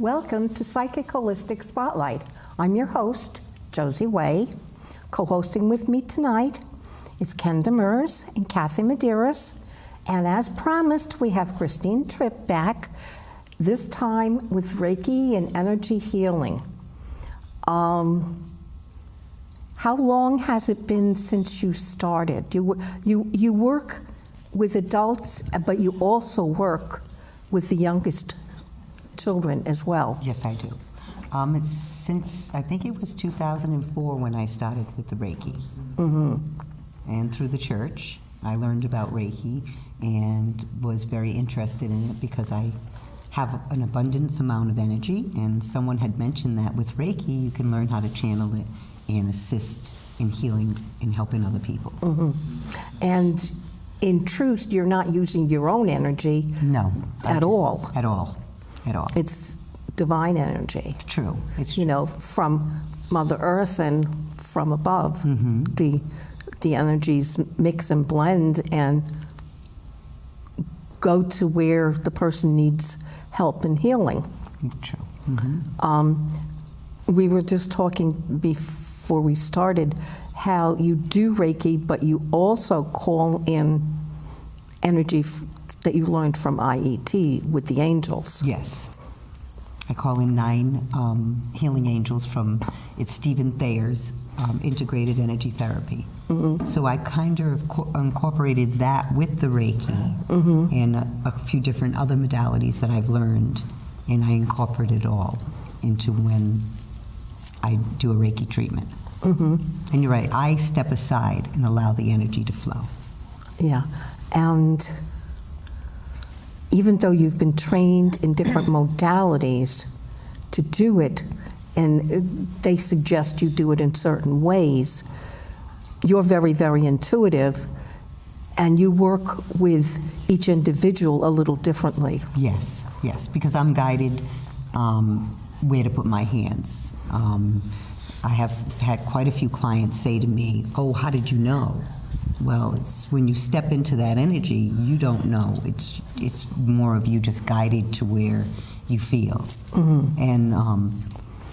Welcome to Psychic Holistic Spotlight. I'm your host, Josie Way. Co-hosting with me tonight is Ken Demers and Kathy Medeiros. And as promised, we have Christine Tripp back, this time with Reiki and energy healing. How long has it been since you started? You work with adults, but you also work with the youngest children as well. Yes, I do. It's since, I think it was 2004 when I started with the Reiki. Mm-hmm. And through the church, I learned about Reiki and was very interested in it because I have an abundance amount of energy, and someone had mentioned that with Reiki you can learn how to channel it and assist in healing and helping other people. Mm-hmm. And in truth, you're not using your own energy. No. At all. At all. At all. It's divine energy. True. It's you know, from Mother Earth and from above. Mm-hmm. The energies mix and blend and go to where the person needs help and healing. True. Mm-hmm. We were just talking before we started how you do Reiki, but you also call in energy that you learned from IET with the angels. Yes. I call in 9 healing angels from, it's Stephen Thayer's integrated energy therapy. Mm-hmm. So I kind of incorporated that with the Reiki Mm-hmm. and a few different other modalities that I've learned, and I incorporate it all into when I do a Reiki treatment. Mm-hmm. And you're right, I step aside and allow the energy to flow. Yeah, and even though you've been trained in different modalities to do it, and they suggest you do it in certain ways, you're very, very intuitive, and you work with each individual a little differently. Yes, yes, because I'm guided where to put my hands. I have had quite a few clients say to me, "Oh, how did you know?" Well, it's when you step into that energy, you don't know. It's more of you just guided to where you feel, Mm-hmm. and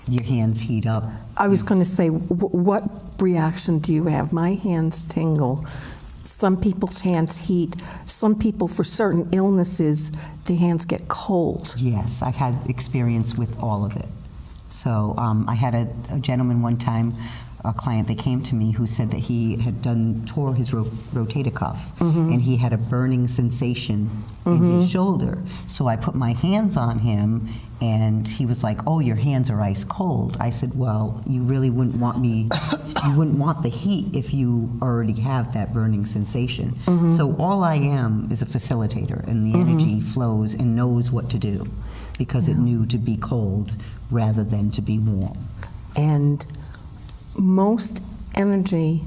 your hands heat up. I was going to say, what reaction do you have? My hands tingle. Some people's hands heat. Some people, for certain illnesses, the hands get cold. Yes, I've had experience with all of it. So I had a gentleman one time, a client that came to me who said that he had tore his rotator cuff, Mm-hmm. and he had a burning sensation in his shoulder. So I put my hands on him, and he was like, "Oh, your hands are ice cold." I said, "Well, you really wouldn't want you wouldn't want the heat if you already have that burning sensation." Mm-hmm. So all I am is a facilitator, and the energy flows and knows what to do because it knew to be cold rather than to be warm. And most energy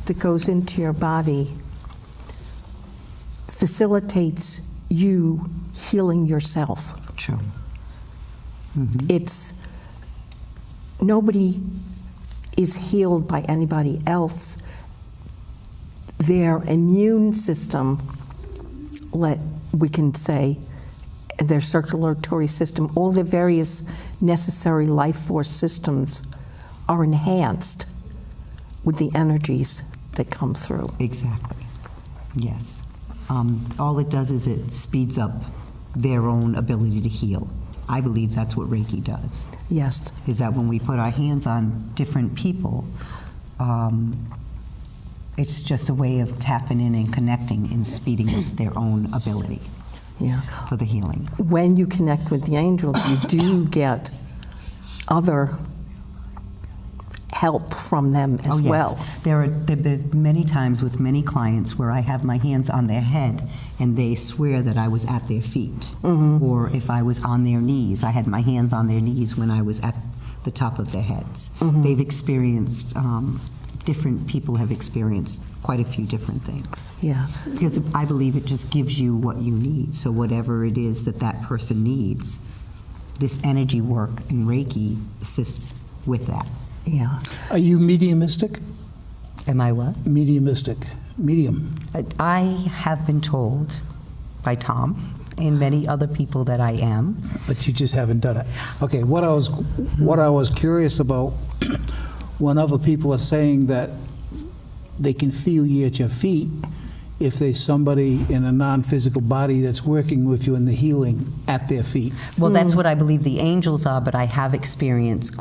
that goes into your body facilitates you healing yourself. True. Mm-hmm. It's nobody is healed by anybody else. Their immune system, we can say, their circulatory system, all the various necessary life force systems are enhanced with the energies that come through. Exactly. Yes. All it does is it speeds up their own ability to heal. I believe that's what Reiki does. Yes. Is that when we put our hands on different people, it's just a way of tapping in and connecting and speeding up their own ability for the healing. When you connect with the angels, you do get other help from them as well. There have been many times with many clients where I have my hands on their head and they swear that I was at their feet. Mm-hmm. Or if I was on their knees, I had my hands on their knees when I was at the top of their heads. Mm-hmm. They've experienced, different people have experienced quite a few different things. Yeah. Because I believe it just gives you what you need. So whatever it is that that person needs, this energy work and Reiki assists with that. Yeah. Are you mediumistic? Am I what? Mediumistic. Medium. I have been told by Tom and many other people that I am. But you just haven't done it. Okay, what I was curious about, when other people are saying that they can feel you at your feet, if there's somebody in a non-physical body that's working with you in the healing at their feet. Well, that's what I believe the angels are, but I have experienced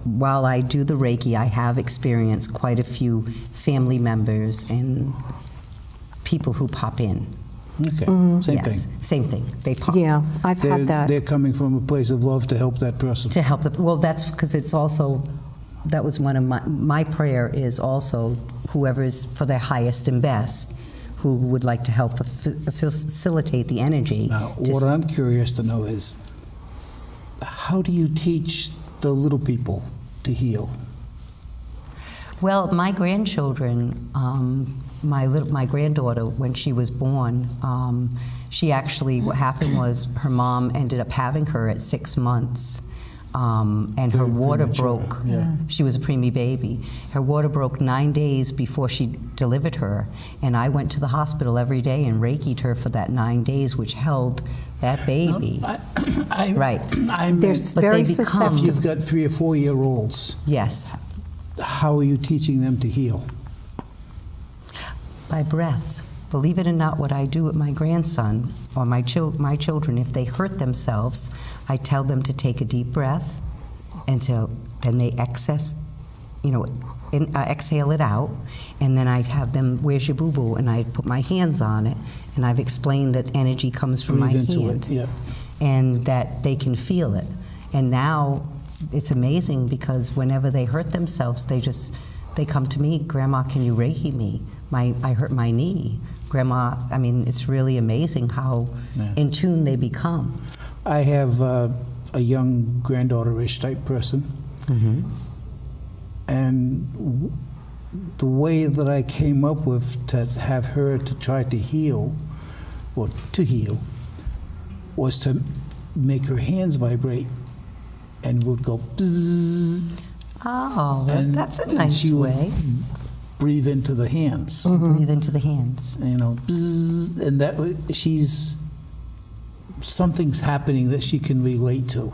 while I do the Reiki, I have experienced quite a few family members and people who pop in. Okay, same Yes, thing. same thing. They pop. Yeah, I've had that. They're coming from a place of love to help that person. To help the, well, that's because it's also, that was one of my prayer is also whoever is for their highest and best, who would like to help facilitate the energy. Now, Just- what I'm curious to know is, how do you teach the little people to heal? Well, my grandchildren, my granddaughter, when she was born, she actually, what happened was her mom ended up having her at 6 months. And her Very water premature, broke. yeah. She was a preemie baby. Her water broke 9 days before she delivered her. And I went to the hospital every day and Reiki'd her for that 9 days, which held that baby. Right. There's But very they become- If susceptible. you've got 3 or 4 year olds, Yes, how are you teaching them to heal? by breath. Believe it or not, what I do with my grandson or my children, if they hurt themselves, I tell them to take a deep breath, and then they exhale it out, and then I'd have them, where's your boo-boo? And I'd put my hands on it, and I've explained that energy comes from my Breathe into hand, it, yeah. and that they can feel it. And now it's amazing because whenever they hurt themselves, they come to me, Grandma, can you Reiki me? I hurt my knee. Grandma, I mean, it's really amazing how Yeah. in tune they become. I have a young granddaughter-ish type person, and the way that I came up with to have her to try to heal, or to heal, was to make her hands vibrate, and would go bzzz, Oh, and that's a and nice she would way. breathe into the hands, Breathe into the hands. you know, bzzz, and that something's happening that she can relate to.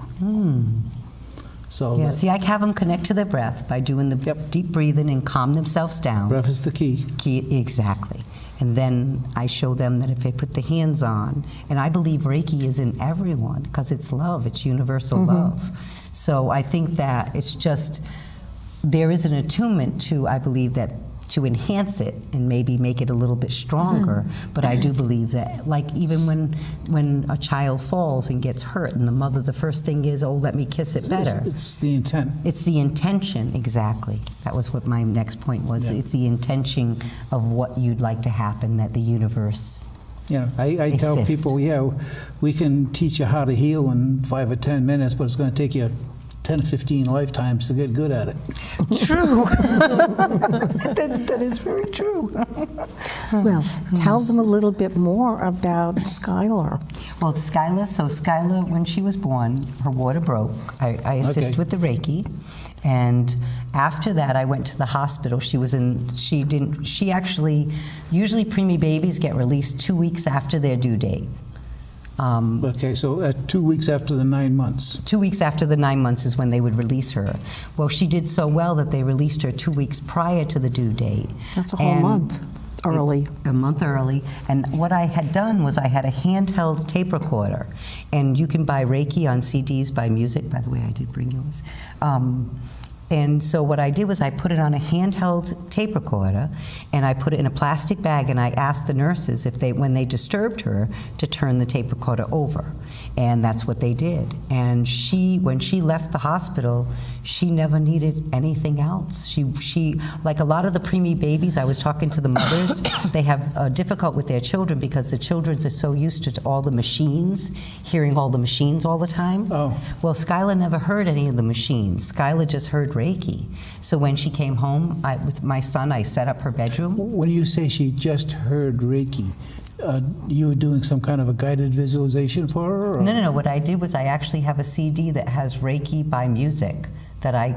So Yeah, that- see, I have them connect to their breath by doing the Yep. deep breathing and calm themselves down. breath is the key. Exactly. And then I show them that if they put the hands on, and I believe Reiki is in everyone because it's love, it's universal love. So I think that it's just, there is an attunement to, I believe, that to enhance it and maybe make it a little bit stronger. But I do believe that, like even when a child falls and gets hurt, and the mother, the first thing is, oh, let me kiss it better. It's the intent. It's the intention, exactly. That was what my next point was. Yeah. It's the intention of what you'd like to happen, that the universe. Yeah, I tell Assist. people, yeah, we can teach you how to heal in 5 or 10 minutes, but it's going to take you 10 or 15 lifetimes to get good at it. True. that is very true. Well, tell them a little bit more about Skylar. Well, Skylar, when she was born, her water broke. I assist Okay. with the Reiki. And after that, I went to the hospital. She actually, usually preemie babies get released 2 weeks after their due date. Okay, so 2 weeks after the 9 months. 2 weeks after the 9 months is when they would release her. Well, she did so well that they released her 2 weeks prior to the due date. That's a whole month early. A month early. And what I had done was I had a handheld tape recorder. And you can buy Reiki on CDs by Music. By the way, I did bring yours. And so what I did was I put it on a handheld tape recorder, and I put it in a plastic bag, and I asked the nurses if when they disturbed her, to turn the tape recorder over. And that's what they did. And when she left the hospital, she never needed anything else. She like a lot of the preemie babies, I was talking to the mothers, they have difficult with their children because the children are so used to all the machines, hearing all the machines all the time. Oh. Well, Skylar never heard any of the machines. Skylar just heard Reiki. So when she came home with my son, I set up her bedroom. When you say she just heard Reiki, you were doing some kind of a guided visualization for her? Or? No. What I did was I actually have a CD that has Reiki by Music that I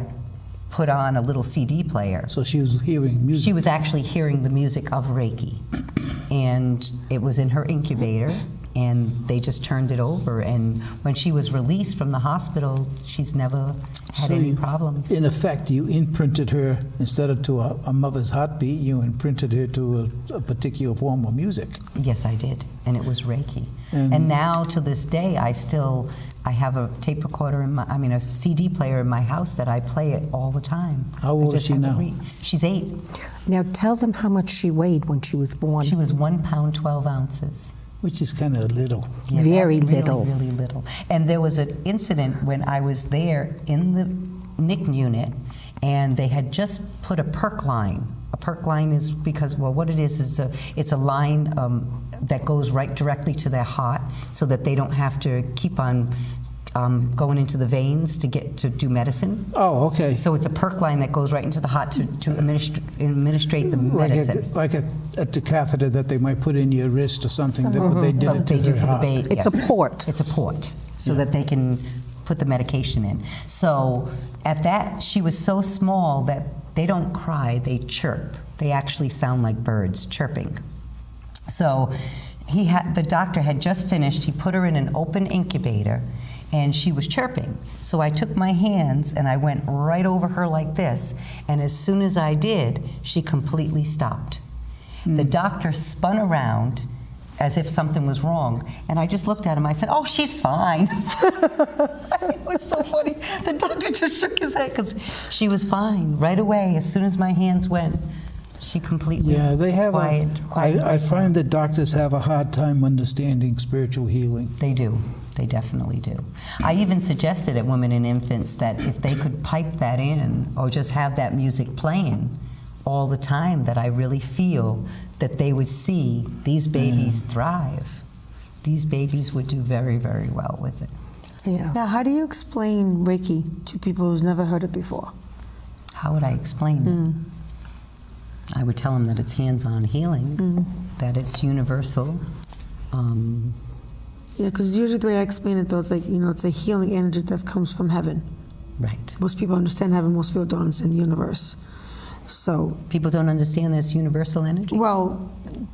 put on a little CD player. So she was hearing music. She was actually hearing the music of Reiki. And it was in her incubator. and they just turned it over. And when she was released from the hospital, she's never had So any you- problems. In effect, you imprinted her, instead of to a mother's heartbeat, you imprinted her to a particular form of music. Yes, I did, and it was Reiki. And- And now, to this day, I have a tape recorder a CD player in my house that I play it all the time. How old I is just she have to now? She's 8. Now tell them how much she weighed when she was born. She was 1 pound 12 ounces. Which is kind of little. Yeah, Very that's little. Really, really little. And there was an incident when I was there in the NIC unit, and they had just put a perk line. A perk line is because, well, what it is it's a line that goes right directly to their heart, so that they don't have to keep on going into the veins to do medicine. Oh, okay. So it's a perk line that goes right into the heart to administrate the medicine. Like a catheter that they might put in your wrist or something, but they did But it they to do their for the heart. baby. It's a port. It's a port, so that they can put the medication in. So at that, she was so small that they don't cry, they chirp. They actually sound like birds chirping. So the doctor had just finished. He put her in an open incubator, and she was chirping. So I took my hands and I went right over her like this, and as soon as I did, she completely stopped. The doctor spun around as if something was wrong, and I just looked at him. I said, "Oh, she's fine." It was so funny. The doctor just shook his head because she was fine right away. As soon as my hands went, she completely Yeah, they have quiet. I find that doctors have a hard time understanding spiritual healing. They do. They definitely do. I even suggested at Women and Infants that if they could pipe that in or just have that music playing all the time, that I really feel that they would see these babies thrive. These babies would do very, very well with it. Yeah. Now, how do you explain Reiki to people who's never heard it before? How would I explain it? I would tell them that it's hands-on healing, that it's universal. Yeah, because usually the way I explain it, though, it's like, it's a healing energy that comes from heaven. Right. Most people understand heaven, most people don't understand the universe. So, People don't understand that it's universal energy? well,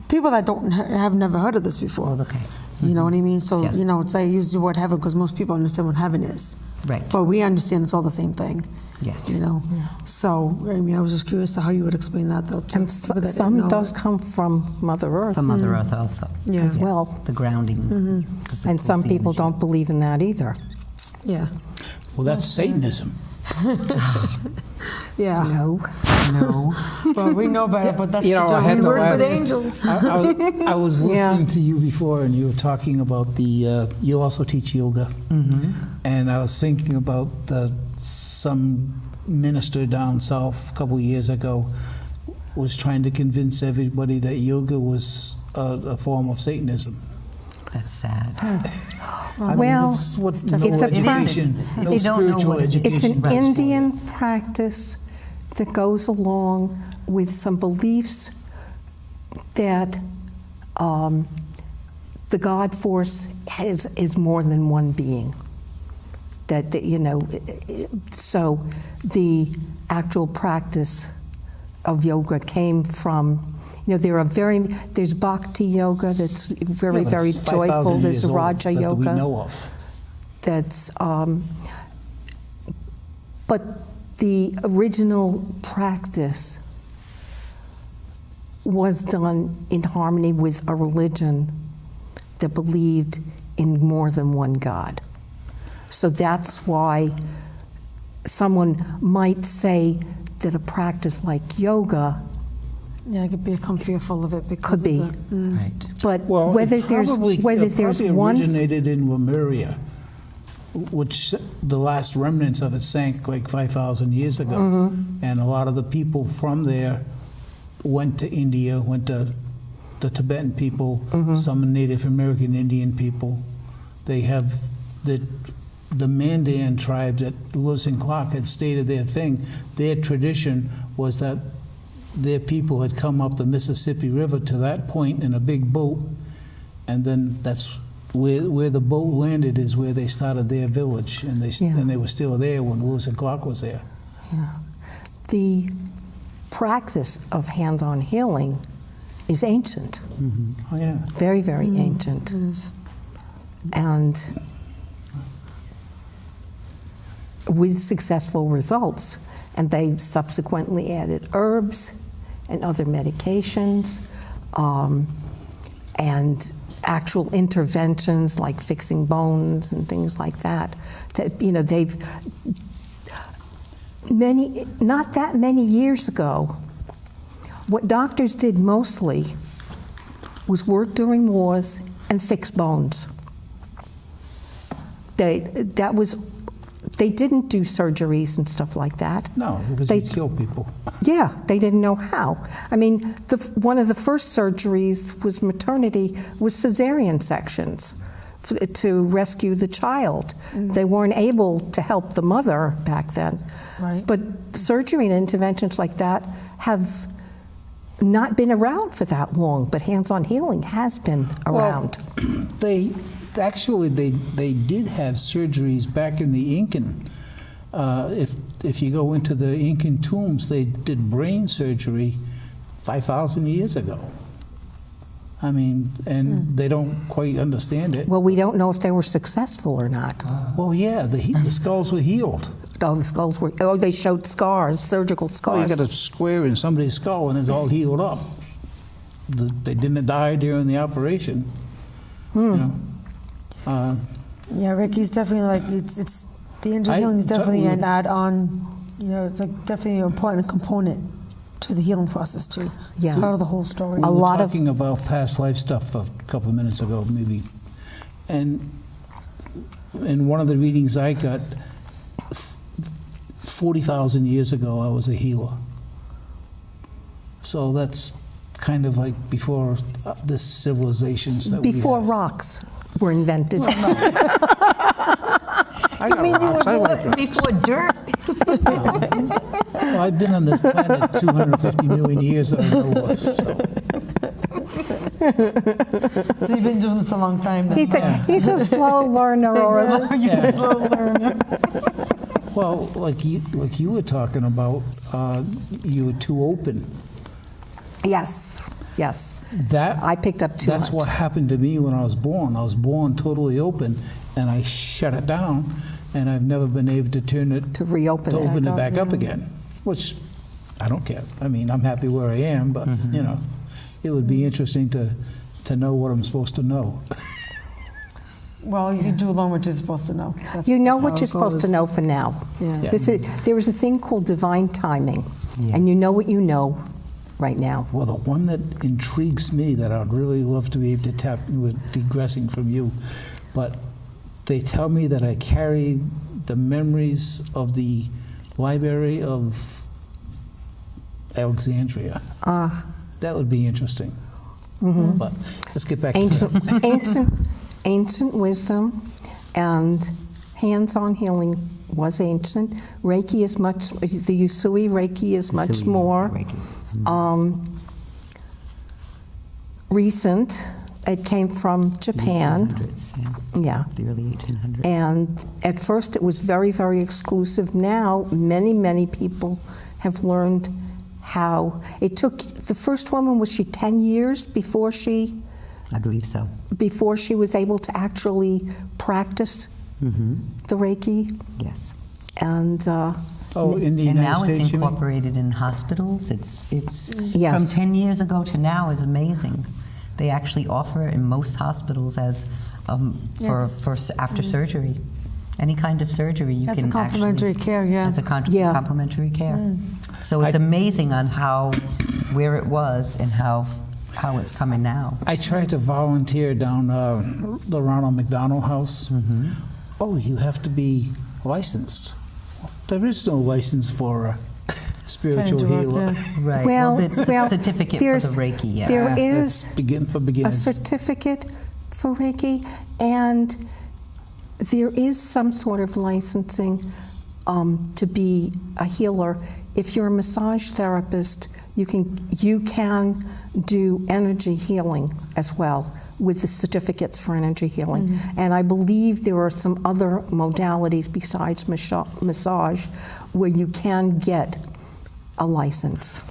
people that have never heard of this before. Oh, okay. You know what I mean? So, Yeah. it's I use the word heaven because most people understand what heaven is. Right. But we understand it's all the same thing. Yes. So, I was just curious to how you would explain that, though. to And people that didn't some know does it. come from Mother Earth. From Mother Earth also. Yeah. As Yes, well. the grounding. 'cause it And some pulls the people energy. don't believe in that either. Yeah. Well, that's Satanism. Yeah. No. No. Well, we know better, but that's You know, I had we to work laugh. with angels. I was Yeah. listening to you before, and you were talking about you also teach yoga. And I was thinking about some minister down south a couple of years ago was trying to convince everybody that yoga was a form of Satanism. That's sad. I mean, Well, it's what's no it's a education, practice. no They don't know spiritual what it is. education. It's an goes for it. Indian practice that goes along with some beliefs that the God force is more than one being. So the actual practice of yoga came from, there's bhakti yoga that's very, Yeah, but very it's 5,000 joyful. There's years old Raja that yoga. we know of. That's, but the original practice was done in harmony with a religion that believed in more than one God. So that's why someone might say that a practice like yoga Yeah, I could become fearful of it because could be, of the, Right. but Well, whether it there's probably one originated in Lemuria, which the last remnants of it sank like 5,000 years ago. And a lot of the people from there went to India, went to the Tibetan people, some Native American Indian people. They have the Mandan tribe that Lewis and Clark had stated their thing. Their tradition was that their people had come up the Mississippi River to that point in a big boat, and then that's where the boat landed is where they started their village, and they were still there when Lewis and Clark was there. the practice of hands-on healing is ancient, Oh yeah. very, very ancient. and with successful results. And they subsequently added herbs and other medications, and actual interventions like fixing bones and things like that. That, you know, not that many years ago, what doctors did mostly was work during wars and fix bones. They didn't do surgeries and stuff like that. No, because They- you kill people. Yeah, they didn't know how. I mean, one of the first surgeries was cesarean sections to rescue the child. They weren't able to help the mother back then. Right. But surgery and interventions like that have not been around for that long, but hands-on healing has been around. They did have surgeries back in the Incan. If you go into the Incan tombs, they did brain surgery 5,000 years ago. I mean, and they don't quite understand it. Well, we don't know if they were successful or not. Well, yeah, the skulls were healed. Oh, the skulls were, they showed scars, surgical Oh, scars. you got a square in somebody's skull and it's all healed up. They didn't die during the operation. You know? Yeah, Ricky's definitely like, it's the energy healing is definitely an add-on, you know, it's like definitely an important component to the healing process too. It's Yeah. part of the whole story. We A were lot of- talking about past life stuff a couple of minutes ago, maybe. And in one of the readings I got, 40,000 years ago, I was a healer. So that's kind of like before this civilizations that Before we have. rocks were invented. I got rocks. I like rocks. before dirt. Well, I've been on this planet 250 million years that I know of. So. So you've been doing this a long time then. He's a slow learner or a slow learner. Well, like you were talking about, you were too open. Yes, yes. That I picked up too That's much. what happened to me when I was born. I was born totally open, and I shut it down, and I've never been able to turn it To reopen to it. open it back up again. Which I don't care. I mean, I'm happy where I am, but you know, it would be interesting to know what I'm supposed to know. Well, you do learn what you're supposed to know. You know That's what how you're it supposed to goes. know for now. Yeah. There is a thing called divine timing, Yeah. and you know what you know right now. Well, the one that intrigues me that I'd really love to be able to tap with digressing from you, but they tell me that I carry the memories of the Library of Alexandria. That would be interesting. But let's get back to Ancient wisdom and hands-on healing was ancient. Reiki is much, the Usui Reiki is much Usui more Reiki. recent. It came from Japan. 1800s, Yeah. the early 1800s. And at first it was very, very exclusive. Now, many, many people have learned how. It took, the first woman, was she 10 years before she I believe so. was able to actually practice the Reiki? Yes. And Oh, in the And United now States, it's you mean? incorporated in hospitals. It's Yes. from 10 years ago to now is amazing. They actually offer it in most hospitals as Yes. after surgery. Any kind of surgery you That's can a complimentary actually, care, yeah. as a Yeah. complimentary care. So it's I- amazing on where it was and how it's coming now. I tried to volunteer down the Ronald McDonald House. Oh, you have to be licensed. There is no license for a spiritual Trying to do healer. it, Right. well, it's a certificate for there's- the Reiki. Yeah. there It's is for a beginners. certificate for Reiki, and there is some sort of licensing to be a healer. If you're a massage therapist, you can do energy healing as well with the certificates for energy healing. And I believe there are some other modalities besides massage where you can get a license.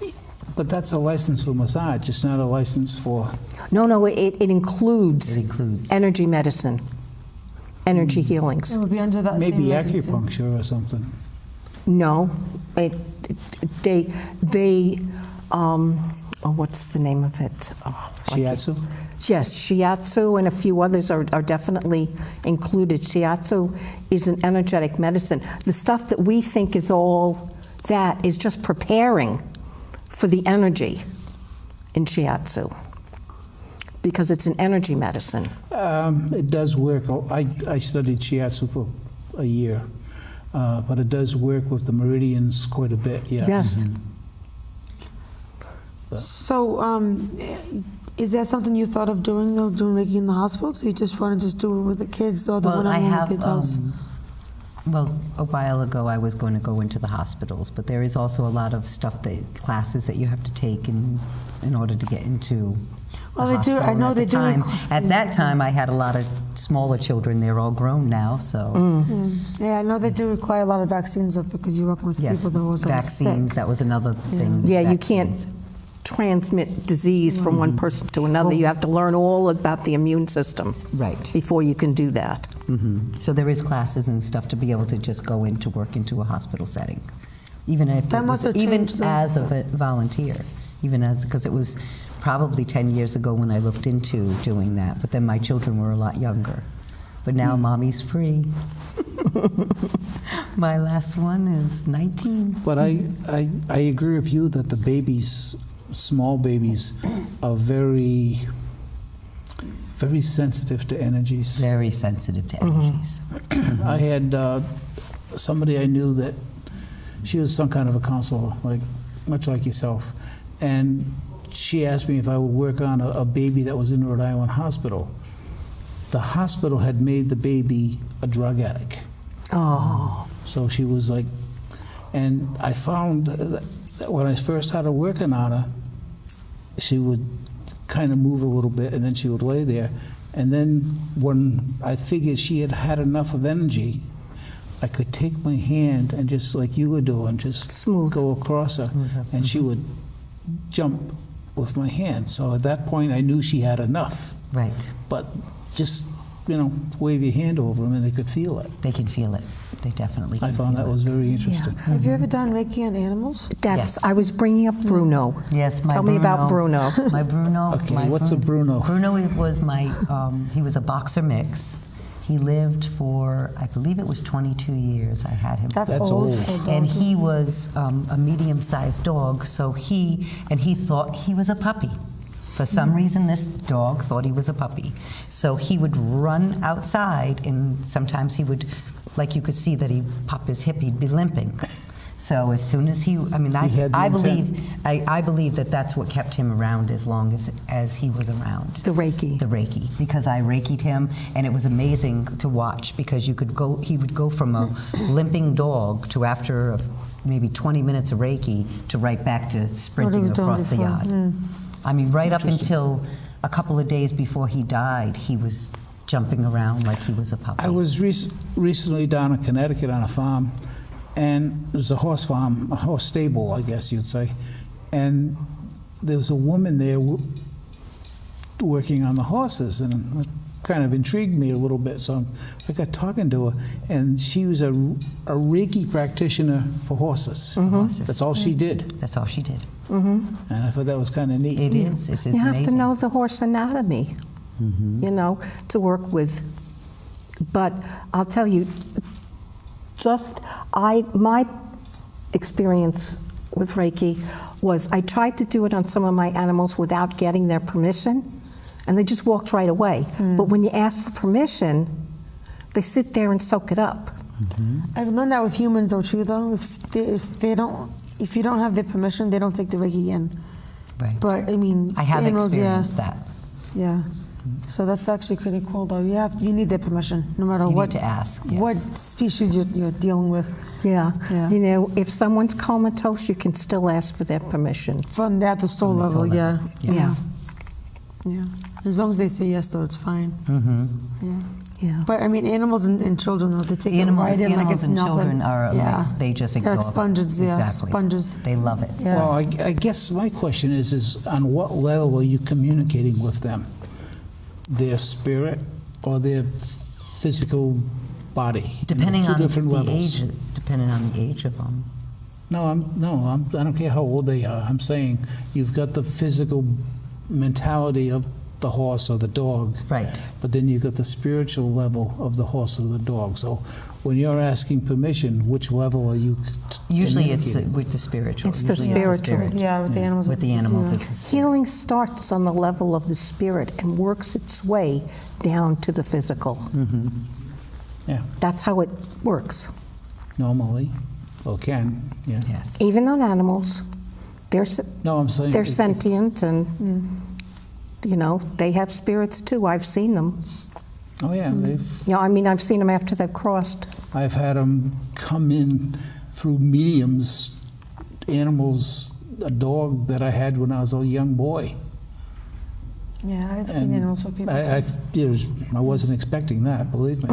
But that's a license for massage. It's not a license for. No, it includes It includes. energy medicine. energy healings. It would be under that Maybe same record, too. acupuncture or something. No, what's the name of it? Oh, I can't- Shiatsu? Yes, shiatsu and a few others are definitely included. Shiatsu is an energetic medicine. The stuff that we think is all that is just preparing for the energy in shiatsu, because it's an energy medicine. It does work. I studied shiatsu for a year, but it does work with the meridians quite a bit, yes. Yes. So, is that something you thought of doing, though, doing Reiki in the hospital? So you just want to just do it with the kids or the Well, I one-on-one have, with the adults? well, a while ago, I was going to go into the hospitals, but there is also a lot of stuff classes that you have to take in order to get into Well, the they do- I hospital. know At they the do time- requ- At that time, I had a lot of smaller children. They're all grown now, so. Yeah, I know they do require a lot of vaccines up because you're working with Yes, people that was vaccines, sick. that was another thing. Yeah, you can't vaccines. transmit disease from one person to another. You have to learn all about the immune system Right. before you can do that. So there is classes and stuff to be able to just go in to work into a hospital setting, even if That it must was, have even changed, though. as a volunteer, even as, because it was probably 10 years ago when I looked into doing that, but then my children were a lot younger. But now mommy's free. My last one is 19. But I agree with you that the babies, small babies, are very, very sensitive to energies. Very sensitive to energies. I had somebody I knew that she was some kind of a counselor, like much like yourself, and she asked me if I would work on a baby that was in Rhode Island hospital. The hospital had made the baby a drug addict. Oh, So she was like, and I found that when I first started working on her, she would kind of move a little bit and then she would lay there. And then when I figured she had had enough of energy, I could take my hand and just like you were doing, just Smooth. go across her. Smooth her. And she would jump with my hand. So at that point, I knew she had enough. Right. But just, wave your hand over them and they could feel it. They can feel it. They definitely can I found feel that it. was very interesting. Have you ever done Reiki on animals? Yes. I was bringing up Bruno. Yes, my Tell me about Bruno. My Bruno. Okay, my what's a Bruno? Bruno was my, he was a boxer mix. He lived for, I believe it was 22 years I had him. That's That's old. old. for a dog. And he was a medium-sized dog, so he thought he was a puppy. For some reason, this dog thought he was a puppy. So he would run outside, and sometimes he would, like you could see that he'd pop his hip, he'd be limping. So as soon as He had the I intent. believe that that's what kept him around as long as he was around. The Reiki. The Reiki, because I Reiki'd him, and it was amazing to watch because he would go from a limping dog to after maybe 20 minutes of Reiki to right back to sprinting was doing across the before. yard. I mean, right up until a couple of days before he died, he was jumping around like he was a puppy. I was recently down in Connecticut on a farm, and it was a horse farm, a horse stable, I guess you'd say. And there was a woman there working on the horses, and it kind of intrigued me a little bit. So I got talking to her, and she was a Reiki practitioner for horses. Horses. That's all she did, That's all she did. and I thought that was kind of neat. It is. It's You have to amazing. know the horse anatomy, to work with. But I'll tell you, my experience with Reiki was I tried to do it on some of my animals without getting their permission, and they just walked right away. But when you ask for permission, they sit there and soak it up. I've learned that with humans, though, too, though. If you don't have their permission, they don't take the Reiki in. Right. But, I mean, I have animals, experienced that. Yeah. So that's actually pretty cool, though. You need their permission, no matter You what. need to ask. Yes. What species you're dealing with. Yeah. Yeah. If someone's comatose, you can still ask for their permission. From that, the soul From the level, soul yeah. level, yes. Yeah. As long as they say yes, though, it's fine. Mm-hmm. Yeah. Yeah. But I mean, animals and children, though, they take it right in like Animals it's and nothing. children are yeah. like, they just They're absorb like sponges, it. yeah. Exactly. Sponges. They love it. Yeah. Well, I guess my question is on what level are you communicating with them? Their spirit or their physical body. You know, Depending two on different the levels. age, depending on the age of them. No, I don't care how old they are. I'm saying you've got the physical mentality of the horse or the dog. Right. But then you've got the spiritual level of the horse or the dog. So when you're asking permission, which level are you Usually it's communicating? with the spiritual. It's the Usually spiritual. Yeah, with the animals. With the it's, animals, yeah. it's the spirit. Healing starts on the level of the spirit and works its way down to the physical. Yeah, That's how it works. normally, or can, yeah. Yes. Even on animals, they're, No, I'm saying. they're sentient and, you know, they have spirits too. I've seen them. Oh, yeah, You know, I mean, I've seen them after they've crossed. I've had them come in through mediums, animals, a dog that I had when I was a young boy. Yeah, I've seen And animals with people. I wasn't expecting that, believe me.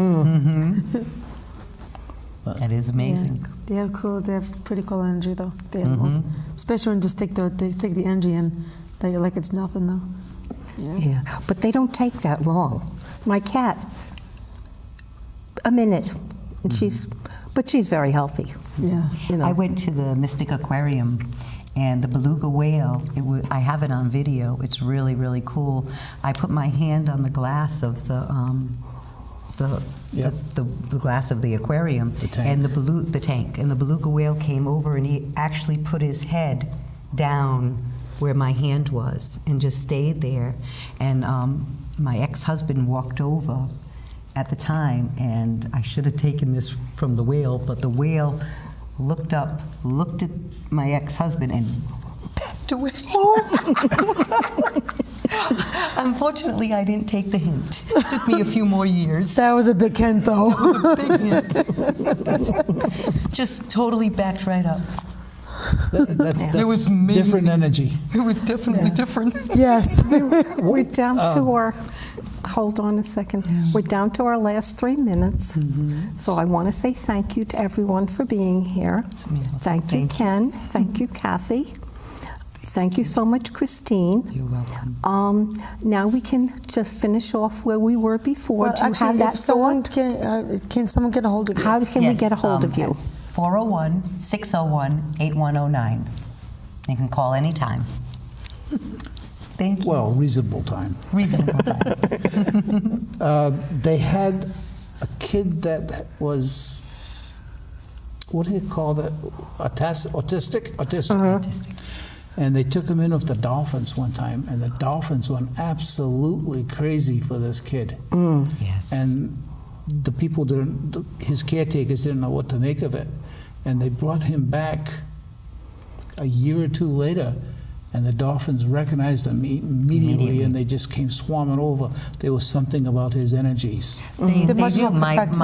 That is amazing. Yeah, they have cool. They have pretty cool energy though. The animals, especially when they take the energy and like it's nothing though. Yeah, but they don't take that long. My cat, a minute, and but she's very healthy. Yeah. You know. I went to the Mystic Aquarium, and the beluga whale, I have it on video. It's really, really cool. I put my hand on the glass of the Yep. the glass of the aquarium, The tank. and the tank, and the beluga whale came over, and he actually put his head down where my hand was, and just stayed there. And my ex-husband walked over at the time, and I should have taken this from the whale, but the whale looked up, looked at my ex-husband, and backed away. Unfortunately, I didn't take the hint. It took me a few more years. That was a big hint though. Big hint. Just totally backed right up. That's was amazing. different energy. It was definitely different. Yes. We're down to our, hold on a second. We're down to our last 3 minutes. So I want to say thank you to everyone for being here. Thank you, Ken. Thank you, Kathy. Thank you so much, Christine. You're welcome. Now we can just finish off where we were before. Well, Do you actually, have that if someone thought? can someone get a hold of you? How can we get a hold of you? 401-601-8109. You can call anytime. Thank you. Well, reasonable time. Reasonable time. They had a kid that was, what do you call that? Autistic? Autistic. And they took him in with the dolphins one time, and the dolphins went absolutely crazy for this kid. Yes. And the people his caretakers didn't know what to make of it. And they brought him back a year or two later, and the dolphins recognized him immediately, and they just came swarming over. There was something about his energies. They must do. not protect him.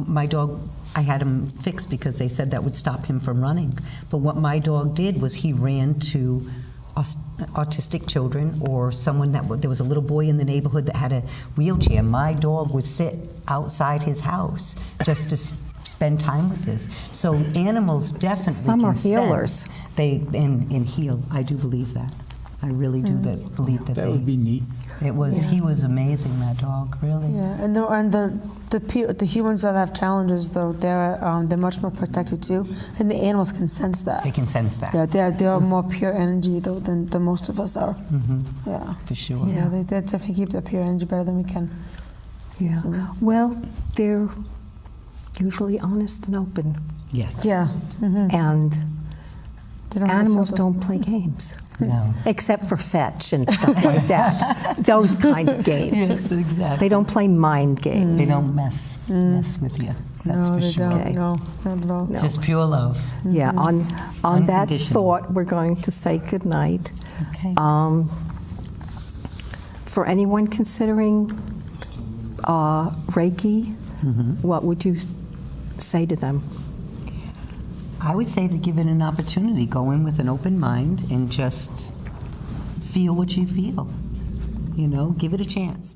My dog, I had him fixed because they said that would stop him from running. But what my dog did was he ran to autistic children or someone there was a little boy in the neighborhood that had a wheelchair. My dog would sit outside his house just to spend time with this. So animals definitely Some can are healers. sense. And heal. I do believe that. I really do believe that That would be neat. it was. He was amazing. That dog, really. Yeah, and the humans that have challenges though, they're much more protected too, and the animals can sense that. They can sense that. Yeah, they are more pure energy though than most of us are. Yeah, For sure. yeah, they definitely keep that pure energy better than we can. Yeah. Well, they're usually honest and open. Yes. Yeah, And they don't have animals filter. don't play games. No. Except for fetch and stuff like that. Those kind of games. Yes, exactly. They don't play mind games. They don't mess with you. That's No, for they sure. don't. Okay. No, not at all. No. Just pure love. Yeah, on that Unconditional. thought, we're going to say goodnight. Okay. For anyone considering Reiki, what would you say to them? I would say to give it an opportunity. Go in with an open mind and just feel what you feel. You know, give it a chance.